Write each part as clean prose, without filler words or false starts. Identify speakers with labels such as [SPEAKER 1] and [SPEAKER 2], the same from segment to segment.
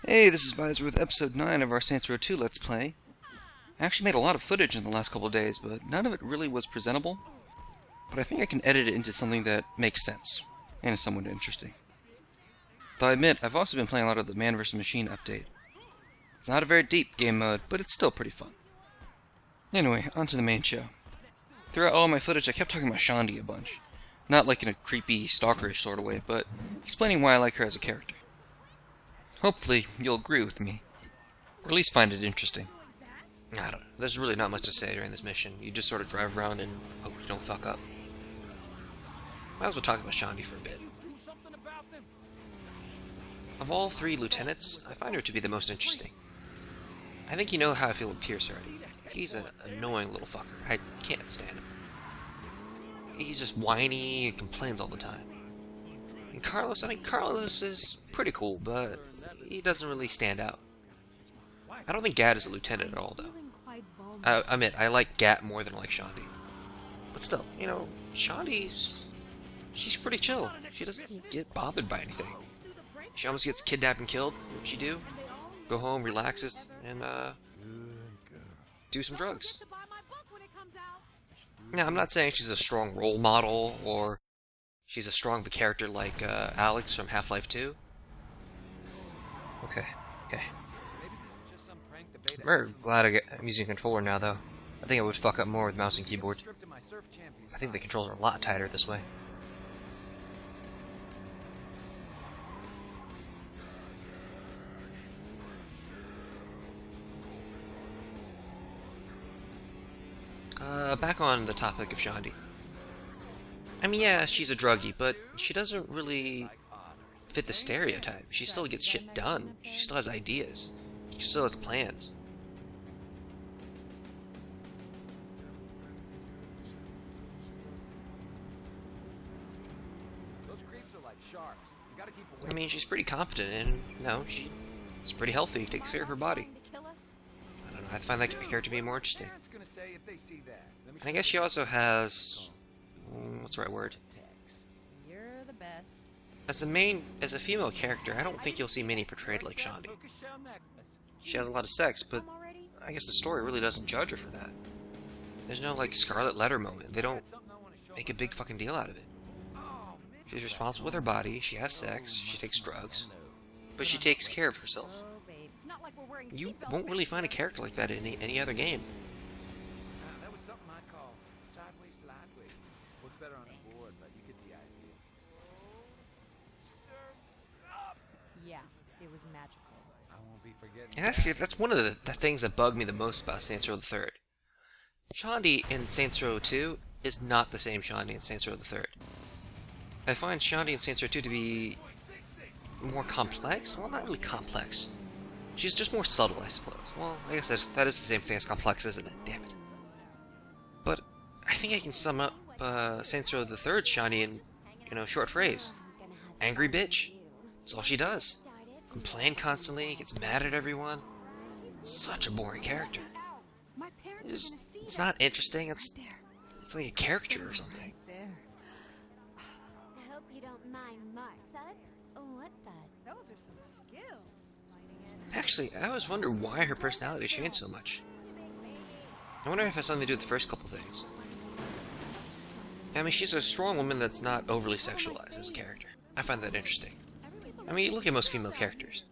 [SPEAKER 1] Hey, this is Visor with episode 9 of our Saints Row 2 Let's Play. I actually made a lot of footage in the last couple of days, but none of it really was presentable. But I think I can edit it into something that makes sense, and is somewhat interesting. Though I admit, I've also been playing a lot of the Man vs. Machine update. It's not a very deep game mode, but it's still pretty fun. Anyway, on to the main show. Throughout all my footage, I kept talking about Shandi a bunch. Not like in a creepy, stalkerish sort of way, but explaining why I like her as a character. Hopefully, you'll agree with me. Or at least find it interesting.
[SPEAKER 2] I don't know. There's really not much to say during this mission. You just sort of drive around and hope you don't fuck up. Might as well talk about Shandi for a bit. Of all three lieutenants, I find her to be the most interesting. I think you know how I feel with Pierce already. He's an annoying little fucker. I can't stand him. He's just whiny and complains all the time. And Carlos, Carlos is pretty cool, but he doesn't really stand out. I don't think Gat is a lieutenant at all, though. I admit, I like Gat more than I like Shandi. But still, you know, she's pretty chill. She doesn't get bothered by anything. She almost gets kidnapped and killed. What'd she do? Go home, relaxes, and, do some drugs. Now, I'm not saying she's a strong role model, or she's as strong of a character like, Alex from Half-Life 2. Okay. I'm very glad I'm using a controller now, though. I think I would fuck up more with mouse and keyboard. I think the controls are a lot tighter this way. Back on the topic of Shandi. I mean, yeah, she's a druggie, but she doesn't really fit the stereotype. She still gets shit done. She still has ideas. She still has plans. I mean, she's pretty competent, and she's pretty healthy. Takes care of her body. I don't know. I find that character to be more interesting. And I guess she also has, what's the right word? As a female character, I don't think you'll see many portrayed like Shandi. She has a lot of sex, but I guess the story really doesn't judge her for that. There's no, like, Scarlet Letter moment. They don't make a big fucking deal out of it. She's responsible with her body, she has sex, she takes drugs, but she takes care of herself. You won't really find a character like that in any other game. And that's one of the things that bug me the most about Saints Row the Third. Shandi in Saints Row 2 is not the same Shandi in Saints Row the Third. I find Shandi in Saints Row 2 to be more complex. Well, not really complex. She's just more subtle, I suppose. Well, I guess that is the same thing as complex, isn't it? Damn it. But I think I can sum up Saints Row the Third Shandi in, a short phrase. Angry bitch. That's all she does. Complain constantly, gets mad at everyone. Such a boring character. It's not interesting, it's like a caricature or something.
[SPEAKER 3] I hope you don't mind Mark. What the? Those are some skills.
[SPEAKER 2] Actually, I always wondered why her personality changed so much. I wonder if it has something to do with the first couple things. I mean, she's a strong woman that's not overly sexualized as a character. I find that interesting. I mean, look at most female characters.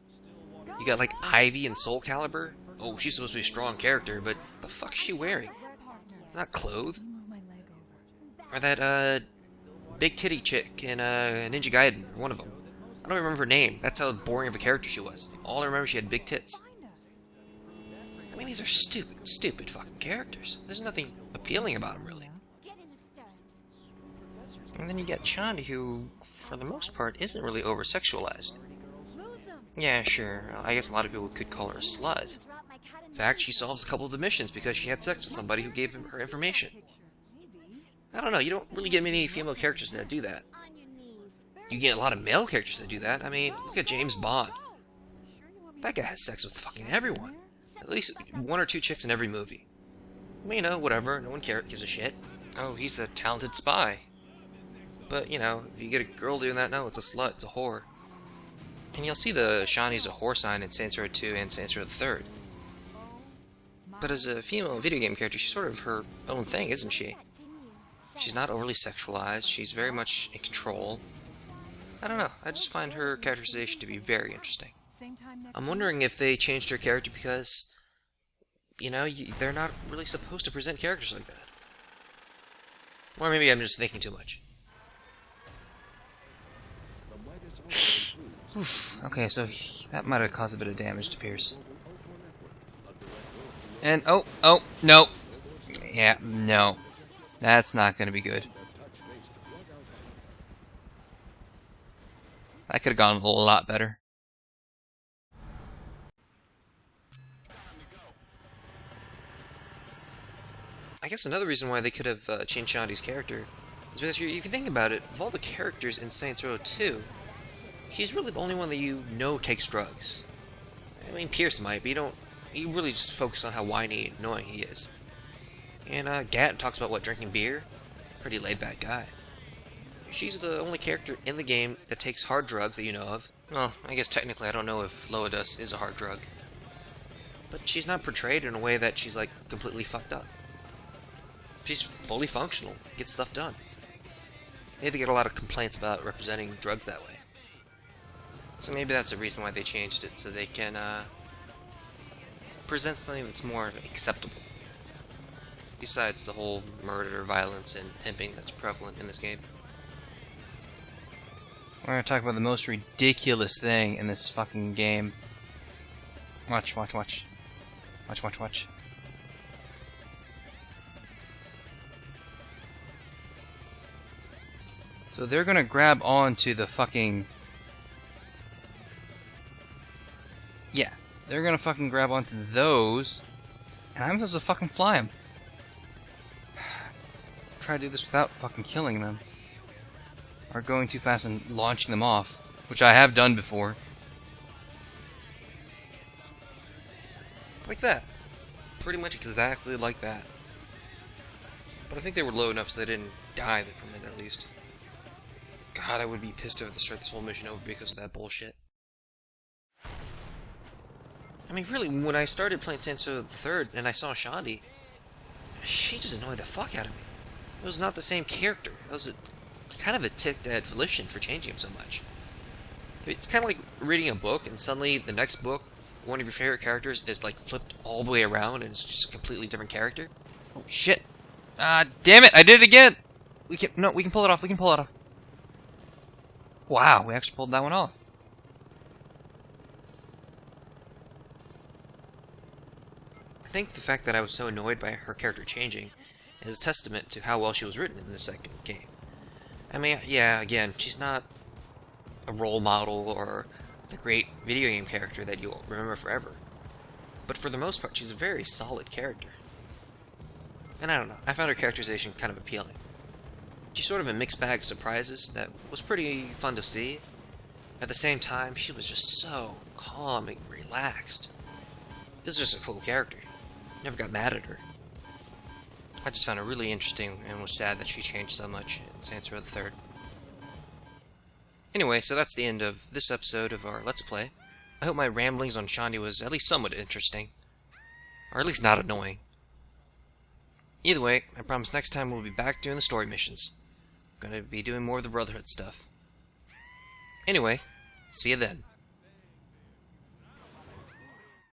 [SPEAKER 2] You got, like, Ivy and Soul Calibur. Oh, she's supposed to be a strong character, but the fuck is she wearing? It's not clothes. Or that, big titty chick in, Ninja Gaiden, one of them. I don't remember her name. That's how boring of a character she was. All I remember, she had big tits. I mean, these are stupid fucking characters. There's nothing appealing about them, really. And then you get Shandi, who, for the most part, isn't really over-sexualized. Yeah, sure, I guess a lot of people could call her a slut. In fact, she solves a couple of the missions because she had sex with somebody who gave her information. I don't know, you don't really get many female characters that do that. You get a lot of male characters that do that. I mean, look at James Bond. That guy has sex with fucking everyone. At least one or two chicks in every movie. I mean, whatever, no one gives a shit. Oh, he's a talented spy. But, if you get a girl doing that, no, it's a slut, it's a whore. And you'll see the Shawnee's a horse sign in Saints Row 2 and Saints Row 3. But as a female video game character, she's sort of her own thing, isn't she? She's not overly sexualized, she's very much in control. I don't know, I just find her characterization to be very interesting. I'm wondering if they changed her character because, you know, they're not really supposed to present characters like that. Or maybe I'm just thinking too much. Okay, so that might have caused a bit of damage to Pierce. And, oh, no. Yeah, no. That's not going to be good. That could have gone a lot better. I guess another reason why they could have changed Shandi's character is because if you think about it, of all the characters in Saints Row 2, she's really the only one that you know takes drugs. I mean, Pierce might, but you really just focus on how whiny and annoying he is. And Gat talks about drinking beer. Pretty laid-back guy. She's the only character in the game that takes hard drugs that you know of. Well, I guess technically I don't know if Loidus is a hard drug. But she's not portrayed in a way that she's like completely fucked up. She's fully functional, gets stuff done. Maybe they get a lot of complaints about representing drugs that way. So maybe that's the reason why they changed it, so they can present something that's more acceptable. Besides the whole murder, violence, and pimping that's prevalent in this game. We're gonna talk about the most ridiculous thing in this fucking game. Watch. Watch. So they're gonna grab onto the fucking... Yeah, they're gonna fucking grab onto those, and I'm supposed to fucking fly them. Try to do this without fucking killing them. Or going too fast and launching them off, which I have done before. Like that. Pretty much exactly like that. But I think they were low enough so they didn't die from it, at least. God, I would be pissed if I start this whole mission over because of that bullshit. I mean, really, when I started playing Saints Row 3 and I saw Shandi, she just annoyed the fuck out of me. It was not the same character. It was kind of a ticked at Volition for changing him so much. It's kind of like reading a book and suddenly the next book, one of your favorite characters is like flipped all the way around and it's just a completely different character. Oh shit! Damn it! I did it again. We can pull it off. We can pull it off. Wow, we actually pulled that one off. I think the fact that I was so annoyed by her character changing is a testament to how well she was written in the second game. I mean, yeah, again, she's not a role model or the great video game character that you'll remember forever. But for the most part, she's a very solid character. And I don't know, I found her characterization kind of appealing. She's sort of a mixed bag of surprises that was pretty fun to see. At the same time, she was just so calm and relaxed. It was just a cool character. Never got mad at her. I just found it really interesting and was sad that she changed so much in Saints Row 3. Anyway, so that's the end of this episode of our Let's Play. I hope my ramblings on Shandi was at least somewhat interesting. Or at least not annoying. Either way, I promise next time we'll be back doing the story missions. I'm gonna be doing more of the Brotherhood stuff. Anyway, see you then.